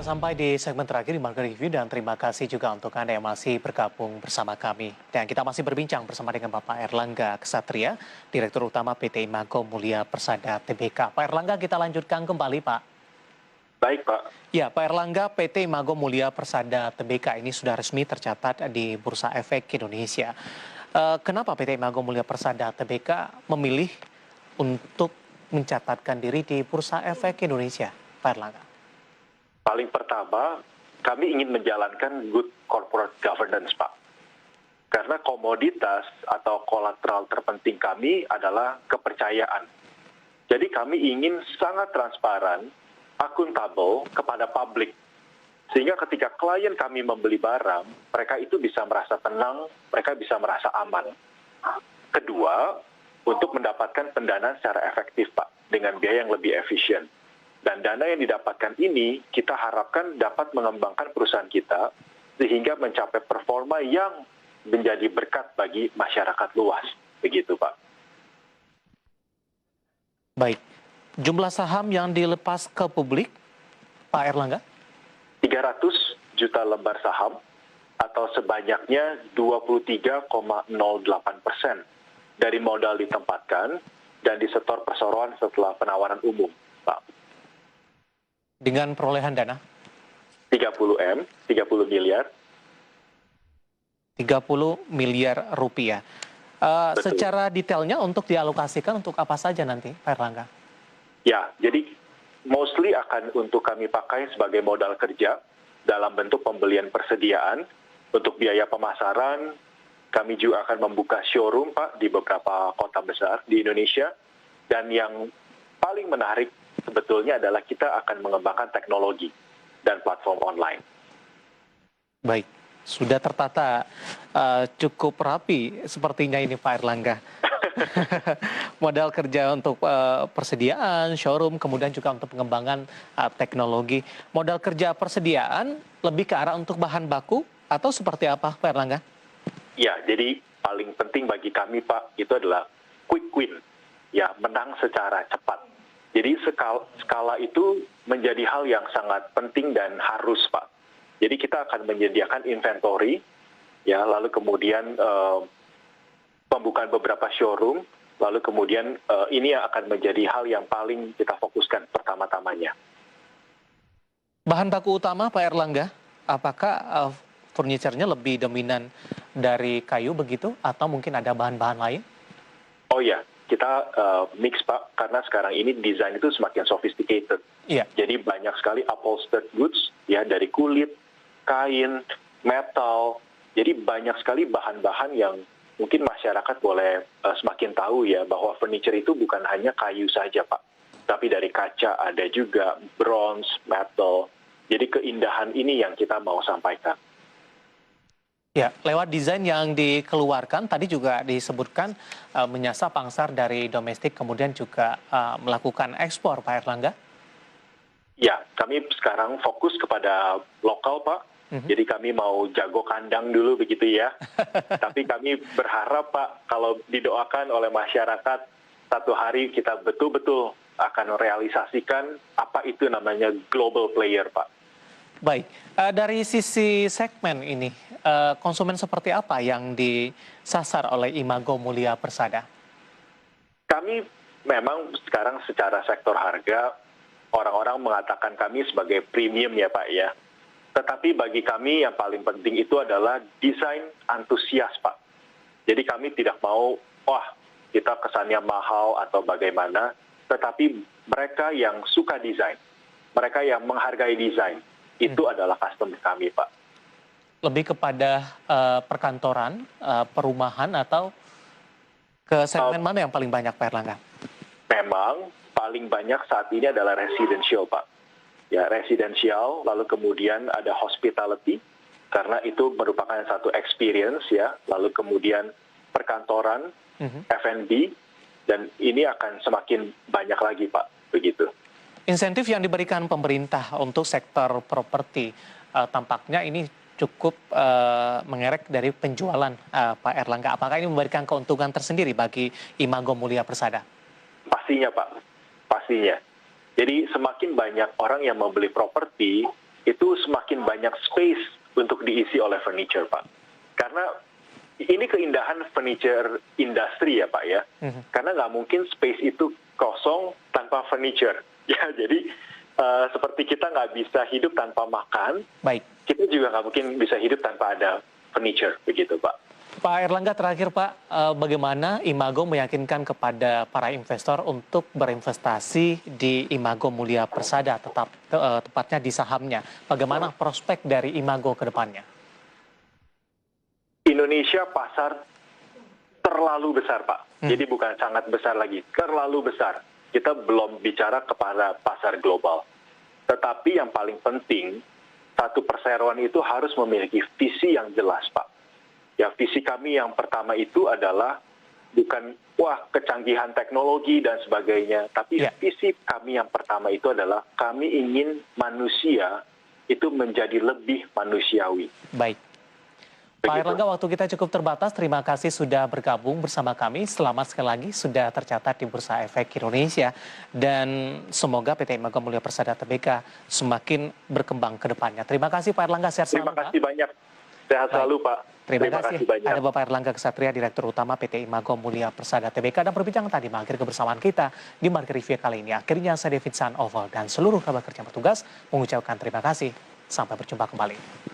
sampai di segmen terakhir di Market Review dan terima kasih juga untuk Anda yang masih bergabung bersama kami. Dan kita masih berbincang bersama dengan Bapak Erlangga Ksatria, Direktur Utama PT Imago Mulia Persada Tbk. Pak Erlangga, kita lanjutkan kembali, Pak. Baik, Pak. Ya, Pak Erlangga, PT Imago Mulia Persada Tbk ini sudah resmi tercatat di Bursa Efek Indonesia. Kenapa PT Imago Mulia Persada Tbk memilih untuk mencatatkan diri di Bursa Efek Indonesia, Pak Erlangga? Paling pertama, kami ingin menjalankan good corporate governance, Pak. Karena komoditas atau kolateral terpenting kami adalah kepercayaan. Jadi kami ingin sangat transparan, akuntabel kepada publik. Sehingga ketika klien kami membeli barang, mereka itu bisa merasa tenang, mereka bisa merasa aman. Kedua, untuk mendapatkan pendanaan secara efektif, Pak, dengan biaya yang lebih efisien. Dan dana yang didapatkan ini kita harapkan dapat mengembangkan perusahaan kita sehingga mencapai performa yang menjadi berkat bagi masyarakat luas. Begitu, Pak. Baik. Jumlah saham yang dilepas ke publik, Pak Erlangga? 300 juta lembar saham atau sebanyaknya 23,08% dari modal ditempatkan dan disetor perseroan setelah penawaran umum, Pak. Dengan perolehan dana? 30 miliar. 30 miliar rupiah. Secara detailnya untuk dialokasikan untuk apa saja nanti, Pak Erlangga? Ya, jadi mostly akan untuk kami pakai sebagai modal kerja dalam bentuk pembelian persediaan. Untuk biaya pemasaran, kami juga akan membuka showroom, Pak, di beberapa kota besar di Indonesia. Dan yang paling menarik sebetulnya adalah kita akan mengembangkan teknologi dan platform online. Baik, sudah tertata cukup rapi sepertinya ini Pak Erlangga. Modal kerja untuk persediaan, showroom, kemudian juga untuk pengembangan teknologi. Modal kerja persediaan lebih ke arah untuk bahan baku atau seperti apa Pak Erlangga? Ya, jadi paling penting bagi kami, Pak, itu adalah quick win. Ya, menang secara cepat. Jadi skala itu menjadi hal yang sangat penting dan harus, Pak. Jadi kita akan menyediakan inventory, ya, lalu kemudian pembukaan beberapa showroom, lalu kemudian ini yang akan menjadi hal yang paling kita fokuskan pertama-tamanya. Bahan baku utama Pak Erlangga, apakah furniturnya lebih dominan dari kayu begitu, atau mungkin ada bahan-bahan lain? Oh ya. Kita mix, Pak, karena sekarang ini desain itu semakin sophisticated. Iya. Jadi banyak sekali upholstered goods, ya, dari kulit, kain, metal. Jadi banyak sekali bahan-bahan yang mungkin masyarakat boleh semakin tahu ya, bahwa furniture itu bukan hanya kayu saja, Pak. Tapi dari kaca ada juga, bronze, metal. Jadi keindahan ini yang kita mau sampaikan. Ya, lewat desain yang dikeluarkan tadi juga disebutkan menyasar pasar dari domestik kemudian juga melakukan ekspor, Pak Erlangga? Ya, kami sekarang fokus kepada lokal, Pak. Jadi kami mau jago kandang dulu begitu ya. Tapi kami berharap, Pak, kalau didoakan oleh masyarakat, satu hari kita betul-betul akan realisasikan apa itu namanya global player, Pak. Baik, dari sisi segmen ini, konsumen seperti apa yang disasar oleh Imago Mulia Persada? Kami memang sekarang secara sektor harga, orang-orang mengatakan kami sebagai premium ya, Pak, ya. Tetapi bagi kami yang paling penting itu adalah desain antusias, Pak. Jadi kami tidak mau, wah, kita kesannya mahal atau bagaimana, tetapi mereka yang suka desain, mereka yang menghargai desain, itu adalah customer kami, Pak. Lebih kepada perkantoran, perumahan, atau ke segmen mana yang paling banyak, Pak Erlangga? Memang paling banyak saat ini adalah residential, Pak. Ya, residential, lalu kemudian ada hospitality, karena itu merupakan satu experience, ya. Lalu kemudian perkantoran, F&B, dan ini akan semakin banyak lagi, Pak, begitu. Insentif yang diberikan pemerintah untuk sektor properti tampaknya ini cukup mengerek dari penjualan, Pak Erlangga. Apakah ini memberikan keuntungan tersendiri bagi Imago Mulia Persada? Pastinya, Pak. Pastinya. Jadi semakin banyak orang yang membeli properti, itu semakin banyak space untuk diisi oleh furniture, Pak. Karena ini keindahan furniture industri ya, Pak ya. Karena nggak mungkin space itu kosong tanpa furniture. Ya, jadi seperti kita nggak bisa hidup tanpa makan, Baik. kita juga nggak mungkin bisa hidup tanpa ada furniture, begitu, Pak. Pak Erlangga, terakhir Pak, bagaimana Imago meyakinkan kepada para investor untuk berinvestasi di Imago Mulia Persada, tepatnya di sahamnya. Bagaimana prospek dari Imago ke depannya? Indonesia pasar terlalu besar, Pak. Jadi bukan sangat besar lagi, terlalu besar. Kita belum bicara kepada pasar global. Tetapi yang paling penting, satu perseroan itu harus memiliki visi yang jelas, Pak. Ya, visi kami yang pertama itu adalah bukan kecanggihan teknologi dan sebagainya, tapi visi kami yang pertama itu adalah kami ingin manusia itu menjadi lebih manusiawi. Baik. Pak Erlangga, waktu kita cukup terbatas. Terima kasih sudah bergabung bersama kami. Selamat sekali lagi sudah tercatat di Bursa Efek Indonesia. Dan semoga PT Imago Mulia Persada Tbk semakin berkembang ke depannya. Terima kasih Pak Erlangga. Sehat selalu, Terima kasih banyak. Sehat selalu, Pak. Terima kasih banyak. Ada Bapak Erlangga Ksatria, Direktur Utama PT Imago Mulia Persada Tbk. Dan perbincangan tadi mengakhiri kebersamaan kita di Market Review kali ini. Akhirnya saya David San Oval dan seluruh kerabat kerja petugas mengucapkan terima kasih. Sampai berjumpa kembali.